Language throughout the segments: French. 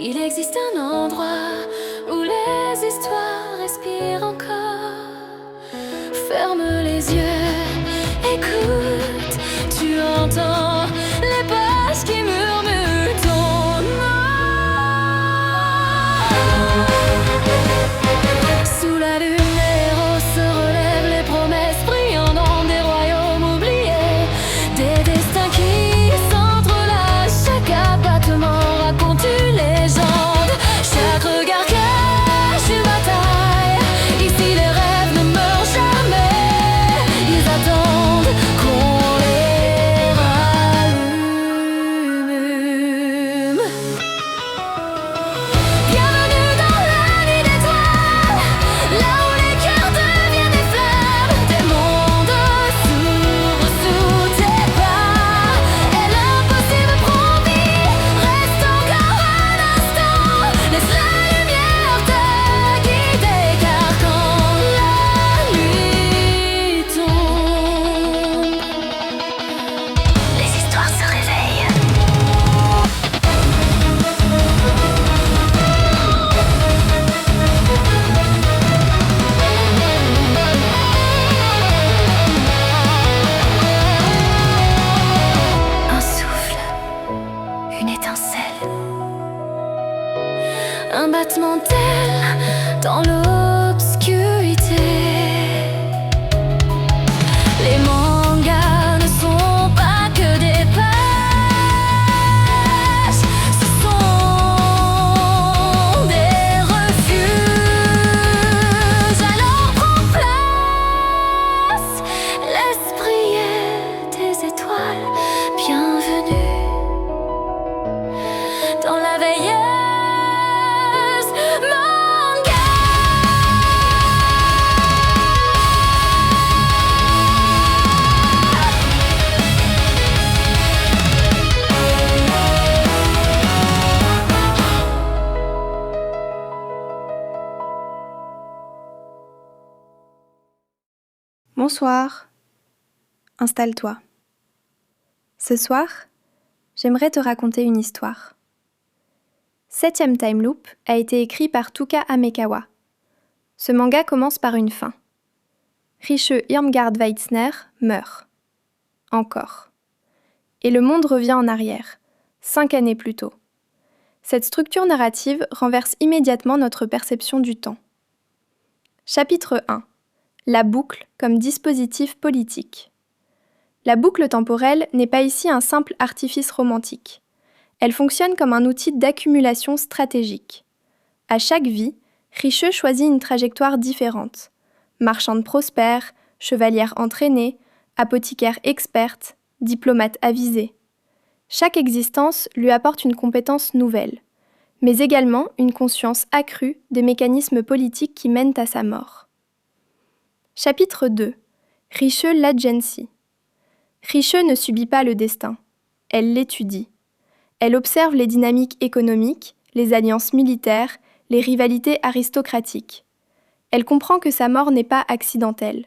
Il existe un endroit où les histoires respirent encore. Ferme les yeux, écoute, tu entends les pages qui murmurent ton nom. Sous la lumière se relèvent les promesses brillantes dans des royaumes oubliés, des destins qui s'entrelacent, chaque abattement raconte une légende, chaque regard cache une bataille. Ici les rêves ne meurent jamais, ils attendent qu'on les rallume. Bienvenue dans la nuit d'étoiles, là où les cœurs deviennent des flammes, des mondes s'ouvrent sous tes pas, et l'impossible promis reste encore un instant. Laisse la lumière te guider, car quand la nuit tombe, les histoires se réveillent. Un souffle, une étincelle, un battement d'aile dans l'obscurité. Les mangas ne sont pas que des pages, ce sont des refuges. Alors prends place, laisse briller tes étoiles. Bienvenue dans la veilleuse manga. Bonsoir. Installe-toi. Ce soir, j'aimerais te raconter une histoire. 7e Time Loop a été écrit par Tuka Amekawa. Ce manga commence par une fin. Riche Irmgard Weitzner meurt. Encore. Et le monde revient en arrière, 5 années plus tôt. Cette structure narrative renverse immédiatement notre perception du temps. Chapitre 1. La boucle comme dispositif politique. La boucle temporelle n'est pas ici un simple artifice romantique. Elle fonctionne comme un outil d'accumulation stratégique. À chaque vie, Riche choisit une trajectoire différente. Marchande prospère, chevalière entraînée, apothicaire experte, diplomate avisée. Chaque existence lui apporte une compétence nouvelle, mais également une conscience accrue des mécanismes politiques qui mènent à sa mort. Chapitre 2. Riche l'Agency. Riche ne subit pas le destin, elle l'étudie. Elle observe les dynamiques économiques, les alliances militaires, les rivalités aristocratiques. Elle comprend que sa mort n'est pas accidentelle,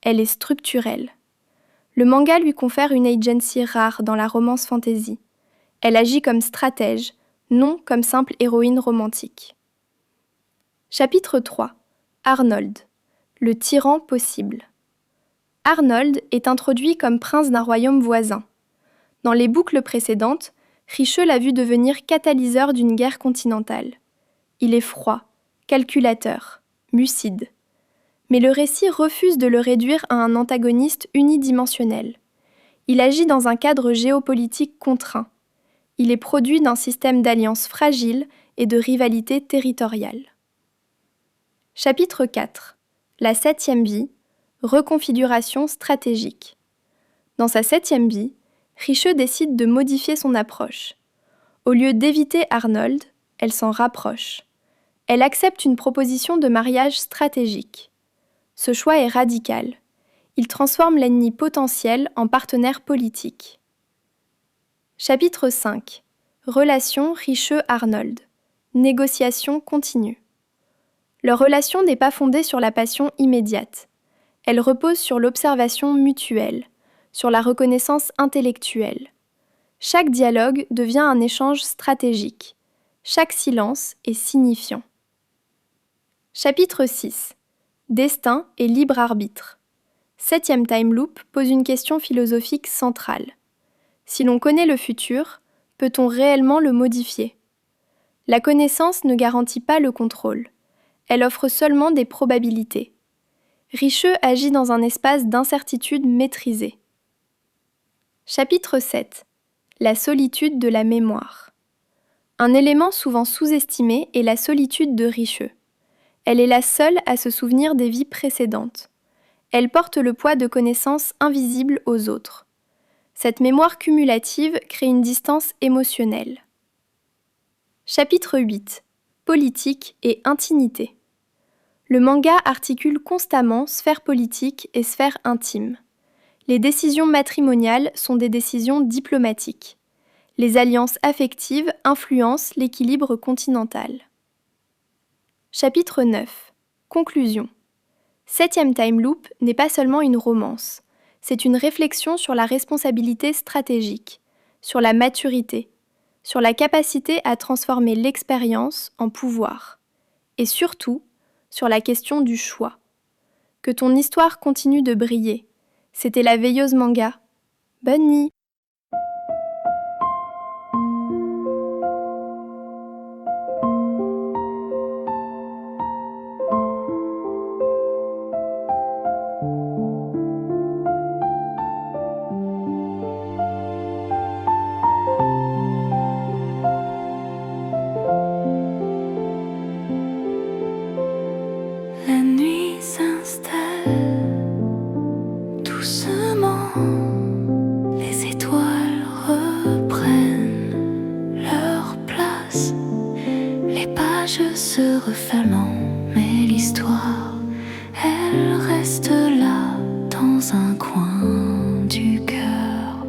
elle est structurelle. Le manga lui confère une agency rare dans la romance fantasy. Elle agit comme stratège, non comme simple héroïne romantique. Chapitre 3. Arnold. Le tyran possible. Arnold est introduit comme prince d'un royaume voisin. Dans les boucles précédentes, Riche l'a vu devenir catalyseur d'une guerre continentale. Il est froid, calculateur, lucide. Mais le récit refuse de le réduire à un antagoniste unidimensionnel. Il agit dans un cadre géopolitique contraint. Il est produit d'un système d'alliances fragiles et de rivalités territoriales. Chapitre 4. La 7e vie, reconfiguration stratégique. Dans sa 7e vie, Riche décide de modifier son approche. Au lieu d'éviter Arnold, elle s'en rapproche. Elle accepte une proposition de mariage stratégique. Ce choix est radical. Il transforme l'ennemi potentiel en partenaire politique. Chapitre 5. Relation Riche-Arnold. Négociation continue. Leur relation n'est pas fondée sur la passion immédiate. Elle repose sur l'observation mutuelle, sur la reconnaissance intellectuelle. Chaque dialogue devient un échange stratégique. Chaque silence est signifiant. Chapitre 6. Destin et libre arbitre. 7e time loop pose une question philosophique centrale. Si l'on connaît le futur, peut-on réellement le modifier ? La connaissance ne garantit pas le contrôle. Elle offre seulement des probabilités. Richeux agit dans un espace d'incertitude maîtrisée. Chapitre 7. La solitude de la mémoire. Un élément souvent sous-estimé est la solitude de Richeux. Elle est la seule à se souvenir des vies précédentes. Elle porte le poids de connaissances invisibles aux autres. Cette mémoire cumulative crée une distance émotionnelle. Chapitre 8. Politique et intimité. Le manga articule constamment sphère politique et sphère intime. Les décisions matrimoniales sont des décisions diplomatiques. Les alliances affectives influencent l'équilibre continental. Chapitre 9. Conclusion. 7e time loop n'est pas seulement une romance, c'est une réflexion sur la responsabilité stratégique, sur la maturité, sur la capacité à transformer l'expérience en pouvoir, et surtout sur la question du choix. Que ton histoire continue de briller. C'était la veilleuse manga. Bonne nuit! La nuit s'installe doucement, les étoiles reprennent leur place, les pages se referment, mais l'histoire, elle reste là dans un coin du cœur.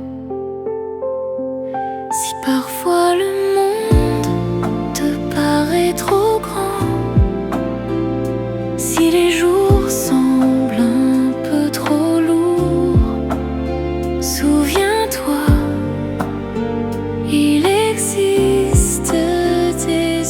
Si parfois le monde te paraît trop grand, si les jours semblent un peu trop lourds, souviens-toi, il existe des